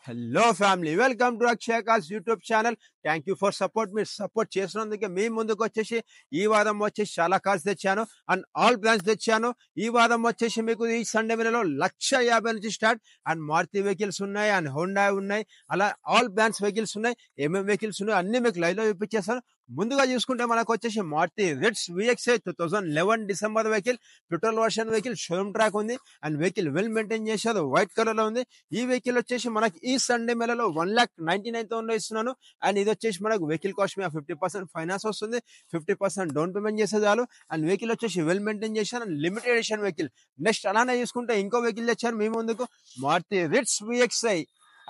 Hello family, welcome to Akshaya cars YouTube channel. Thank you for support. మీరు support చేసినందుకే మీ ముందుకు వచ్చేసి ఈ వారం వచ్చేసి చాలా కార్స్ తెచ్చాను అండ్ ఆల్ బ్రాండ్స్ తెచ్చాను. ఈ వారం వచ్చేసి మీకు ఈ సండే మేళలో 1,50,000 నుంచి స్టార్ట్ అండ్ మారుతి వెహికల్స్ ఉన్నాయి అండ్ హోండా ఉన్నాయి, అలా ఆల్ బ్రాండ్స్ వెహికల్స్ ఉన్నాయి. ఏమేమి వెహికల్స్ ఉన్నాయి అన్ని మీకు లైవ్ లో చూపించేస్తాను. ముందుగా చూసుకుంటే మనకు వచ్చేసి Maruti Ritz VXi 2011 December vehicle, petrol version vehicle, showroom track ఉంది అండ్ వెహికల్ వెల్ మెయింటైన్ చేశారు, వైట్ కలర్ లో ఉంది. ఈ వెహికల్ వచ్చేసి మనకి ఈ సండే మేళలో 1,99,000 లో ఇస్తున్నాను. అండ్ ఇది వచ్చేసి మనకు వెహికల్ కాస్ట్ మీద 50% ఫైనాన్స్ వస్తుంది, 50% డౌన్ పేమెంట్ చేసే చాలు. అండ్ వెహికల్ వచ్చేసి వెల్ మెయింటైన్ చేశాను and limited edition vehicle. Next అలానే చూసుకుంటే ఇంకో వెహికల్ తెచ్చాను మీ ముందుకు, Maruti Ritz VXi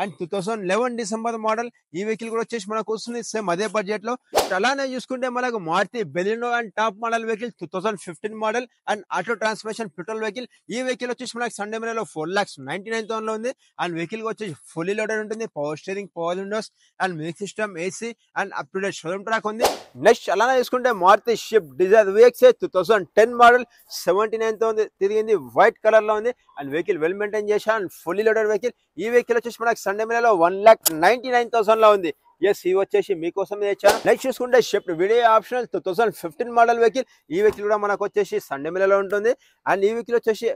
and 2011 December model. ఈ వెహికల్ కూడా వచ్చేసి మనకు వస్తుంది సేమ్ అదే బడ్జెట్ లో. అలానే చూసుకుంటే మనకు Maruti Baleno and top model vehicle 2015 model and auto transmission petrol vehicle. ఈ వెహికల్ వచ్చేసి మనకి సండే మేళలో 4,99,000 లో ఉంది. అండ్ వెహికల్ వచ్చేసి ఫుల్లీ లోడెడ్ ఉంటుంది, power steering, power windows and music system, AC and up to date showroom track ఉంది. Next అలానే చూసుకుంటే Maruti Swift Dzire VXi 2010 model 79 తో ఉంది, తిరిగింది, వైట్ కలర్ లో ఉంది అండ్ వెహికల్ వెల్ మెయింటైన్ చేశాను, ఫుల్లీ లోడెడ్ వెహికల్. ఈ వెహికల్ వచ్చేసి మనకి సండే మేళలో 1,99,000 లో ఉంది. ఎస్, ఇవి వచ్చేసి మీకోసం తెచ్చాను. నెక్స్ట్ చూసుకుంటే shift video optional 2015 model vehicle. ఈ వెహికల్ కూడా మనకు వచ్చేసి సండే మేళలో ఉంటుంది అండ్ ఈ వెహికల్ వచ్చేసి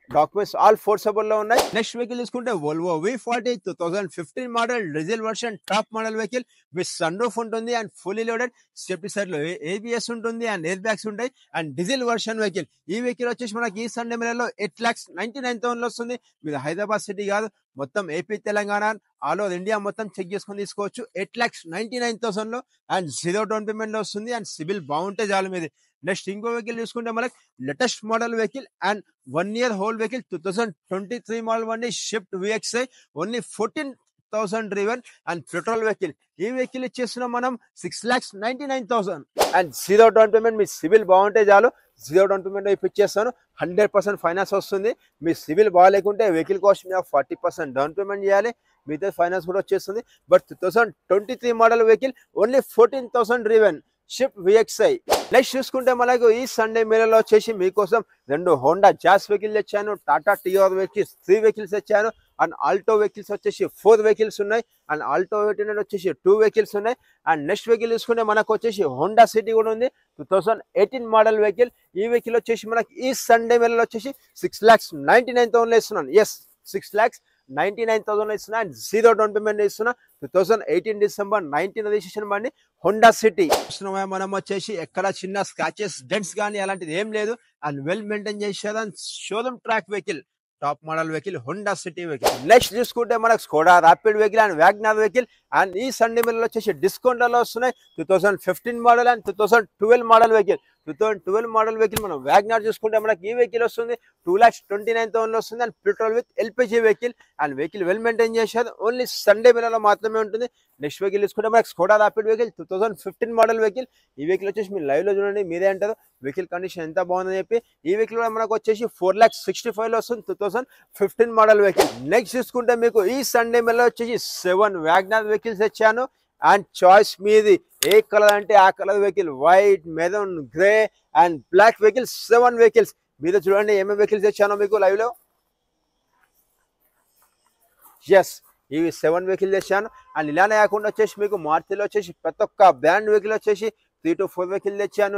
డాక్యుమెంట్స్ ఆల్ ఫోర్సబుల్ లో ఉన్నాయి. నెక్స్ట్ వెహికల్ తీసుకుంటే Volvo V40 2015 model diesel version top model vehicle with sun roof ఉంటుంది and fully loaded. Safety side లో ABS ఉంటుంది అండ్ ఎయిర్ బ్యాగ్స్ ఉంటాయి అండ్ డీజిల్ వర్షన్ వెహికల్. ఈ వెహికల్ వచ్చేసి మనకి ఈ సండే మేళలో 8,99,000 లో వస్తుంది. మీరు హైదరాబాద్ సిటీ కాదు, మొత్తం AP Telangana all over India మొత్తం చెక్ చేసుకొని తీసుకోవచ్చు. 8,99,000 లో అండ్ 0 డౌన్ పేమెంట్ లో వస్తుంది అండ్ సిబిల్ బాగుంటే చాలు మీది. నెక్స్ట్ ఇంకో వెహికల్ చూసుకుంటే మనకి latest model vehicle and 1 year old vehicle 2023 model బండి Swift VXi only 14,000 driven and petrol vehicle. ఈ వెహికల్ ఇచ్చేస్తున్నాం మనం 6,99,000 అండ్ 0 డౌన్ పేమెంట్. మీ సివిల్ బాగుంటే చాలు, 0 డౌన్ పేమెంట్ ఇప్పించేస్తాను, 100% ఫైనాన్స్ వస్తుంది. మీ సివిల్ బాగాలేకుంటే వెహికల్ కాస్ట్ మీద 40% డౌన్ పేమెంట్ చేయాలి, మిగతా ఫైనాన్స్ కూడా వచ్చేస్తుంది. But 2023 model vehicle only 14,000 driven Swift VXi. Next చూసుకుంటే మనకు ఈ సండే మేళలో వచ్చేసి మీకోసం 2 హోండా జాస్ వెహికల్ తెచ్చాను, టాటా టియాగో వెహికల్స్ 3 వెహికల్స్ తెచ్చాను అండ్ ఆల్టో వెహికల్స్ వచ్చేసి 4 వెహికల్స్ ఉన్నాయి అండ్ ఆల్టో వచ్చేసి 2 వెహికల్స్ ఉన్నాయి. అండ్ నెక్స్ట్ వెహికల్ చూసుకుంటే మనకు వచ్చేసి హోండా సిటీ కూడా ఉంది, 2018 మోడల్ వెహికల్. ఈ వెహికల్ వచ్చేసి మనకి ఈ సండే మేళలో వచ్చేసి 6,99,000 ఇస్తున్నాను. ఎస్, 6,99,000 ఇస్తున్నా అండ్ 0 డౌన్ పేమెంట్ ఇస్తున్నా. 2018 డిసెంబర్ 19 రిజిస్ట్రేషన్ బండి హోండా సిటీ. మనం వచ్చేసి ఎక్కడ చిన్న స్క్రాచెస్, డెంట్స్ కానీ అలాంటిది ఏం లేదు అండ్ వెల్ మెయింటైన్ చేసేది showroom track vehicle, top model vehicle, Honda City vehicle. Next చూసుకుంటే మనకు Skoda Rapid vehicle and WagonR vehicle and ఈ సండే మేళలో వచ్చేసి డిస్కౌంట్లలో వస్తున్నాయి. 2015 model and 2012 model vehicle. 2012 model vehicle మనం వ్యాగనార్ చూసుకుంటే మనకి ఈ వెహికల్ వస్తుంది 2,29,000 వస్తుంది and petrol with LPG vehicle and vehicle well maintain చేసేది, ఓన్లీ సండే మేళలో మాత్రమే ఉంటుంది. నెక్స్ట్ వెహికల్ తీసుకుంటే మనకి Skoda Rapid vehicle 2015 model vehicle. ఈ వెహికల్ వచ్చేసి మీరు లైవ్ లో చూడండి, మీరే అంటారు వెహికల్ కండిషన్ ఎంత బాగుందని చెప్పి. ఈ వెహికల్ కూడా మనకు వచ్చేసి 4,65,000 లో వస్తుంది, 2015 మోడల్ వెహికల్. నెక్స్ట్ చూసుకుంటే మీకు ఈ సండే మేళలో వచ్చేసి 7 వ్యాగనార్ వెహికల్స్ తెచ్చాను అండ్ చాయిస్ మీది, ఏ కలర్ అంటే ఆ colour vehicle, white, maroon, grey and black vehicle. 7 vehicles మీరు చూడండి ఏమేమి వెహికల్స్ తెచ్చానో మీకు లైవ్ లో. ఎస్, ఇవి 7 వెహికల్ తెచ్చాను అండ్ ఇలానే కాకుండా వచ్చేసి మీకు మారుతిలో వచ్చేసి ప్రతి ఒక్క బ్రాండ్ వెహికల్ వచ్చేసి 3 to 4 వెహికల్ తెచ్చాను.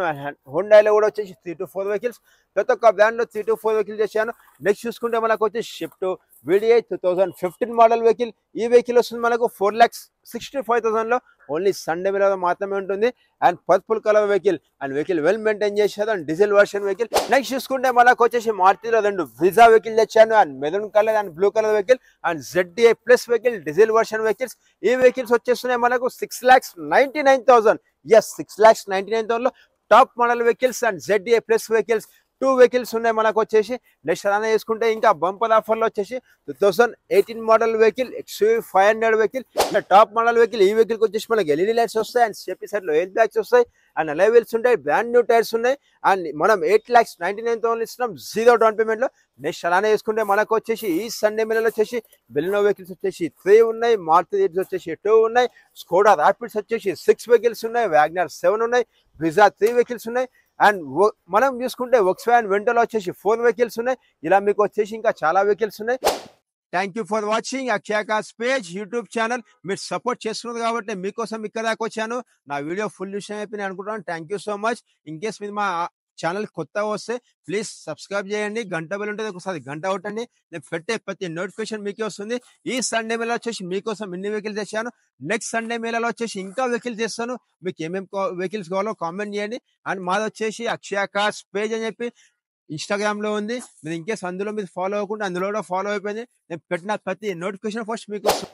హోండాలో కూడా వచ్చేసి 3 to 4 వెహికల్స్, ప్రతి ఒక్క బ్రాండ్ లో 3 to 4 వెహికల్ తెచ్చాను. నెక్స్ట్ చూసుకుంటే మనకు వచ్చేసి షిఫ్ట్ VDI 2015 మోడల్ వెహికల్. ఈ వెహికల్ వస్తుంది మనకు 4,65,000 లో, ఓన్లీ సండే మేళలో మాత్రమే ఉంటుంది and purple colour vehicle and vehicle well maintain చేసేది and diesel version vehicle. Next చూసుకుంటే మనకు వచ్చేసి మారుతిలో 2 బ్రిజా వెహికల్ తెచ్చాను and maroon colour and blue colour vehicle and ZDI plus vehicle diesel version vehicles. ఈ వెహికల్స్ వచ్చేస్తున్నాయి మనకు 6,99,000. ఎస్, 6,99,000 లో top model vehicles and ZDI plus vehicles 2 vehicles ఉన్నాయి మనకు వచ్చేసి. నెక్స్ట్ అలానే చేసుకుంటే ఇంకా బంపర్ ఆఫర్ లో వచ్చేసి 2018 model vehicle XUV 500 vehicle, top model vehicle. ఈ వెహికల్ వచ్చేసి మనకి LED లైట్స్ వస్తాయి అండ్ సేఫ్టీ సైడ్ లో ఎయిర్ బ్యాగ్స్ వస్తాయి అండ్ అలై వీల్స్ ఉంటాయి, బ్రాండ్ న్యూ టైర్స్ ఉన్నాయి అండ్ మనం 8,99,000 ఇస్తున్నాం 0 డౌన్ పేమెంట్ లో. నెక్స్ట్ అలానే చేసుకుంటే మనకు వచ్చేసి ఈ సండే మేళలో వచ్చేసి బెలినో వెహికల్స్ వచ్చేసి 3 ఉన్నాయి, మారుతి వచ్చేసి 2 ఉన్నాయి, స్కోడా ర్యాపిడ్స్ వచ్చేసి 6 వెహికల్స్ ఉన్నాయి, వ్యాగనార్ 7 ఉన్నాయి, బ్రిజా 3 వెహికల్స్ ఉన్నాయి అండ్ మనం చూసుకుంటే వోక్స్‌వ్యాగన్ వెంటోలో వచ్చేసి 4 వెహికల్స్ ఉన్నాయి. ఇలా మీకు వచ్చేసి ఇంకా చాలా వెహికల్స్ ఉన్నాయి. Thank you for watching Akshaya cars page YouTube channel. మీరు సపోర్ట్ చేస్తున్నారు కాబట్టి మీకోసం ఇక్కడ దాకా వచ్చాను. నా వీడియో ఫుల్ విషయం అయిపోయి నేను అనుకుంటున్నాను. Thank you so much. In case మీరు మా ఛానల్ కొత్తగా వస్తే ప్లీజ్ సబ్స్క్రైబ్ చేయండి. గంట బెల్ ఉంటుంది, ఒకసారి గంట కొట్టండి. నేను పెట్టే ప్రతి నోటిఫికేషన్ మీకే వస్తుంది. ఈ సండే మేళ వచ్చేసి మీకోసం ఇన్ని వెహికల్స్ తెచ్చాను. నెక్స్ట్ సండే మేళలో వచ్చేసి ఇంకా వెహికల్స్ తెస్తాను. మీకు ఏమేమి వెహికల్స్ కావాలో కామెంట్ చేయండి. అండ్ మాది వచ్చేసి అక్షయ కార్స్ పేజ్ అని చెప్పి ఇన్స్టాగ్రామ్ లో ఉంది. మీరు ఇంకేస్ అందులో మీరు ఫాలో అవ్వకుండా అందులో కూడా ఫాలో అయిపోయింది. నేను పెట్టిన ప్రతి నోటిఫికేషన్ ఫస్ట్ మీకు వస్తుంది.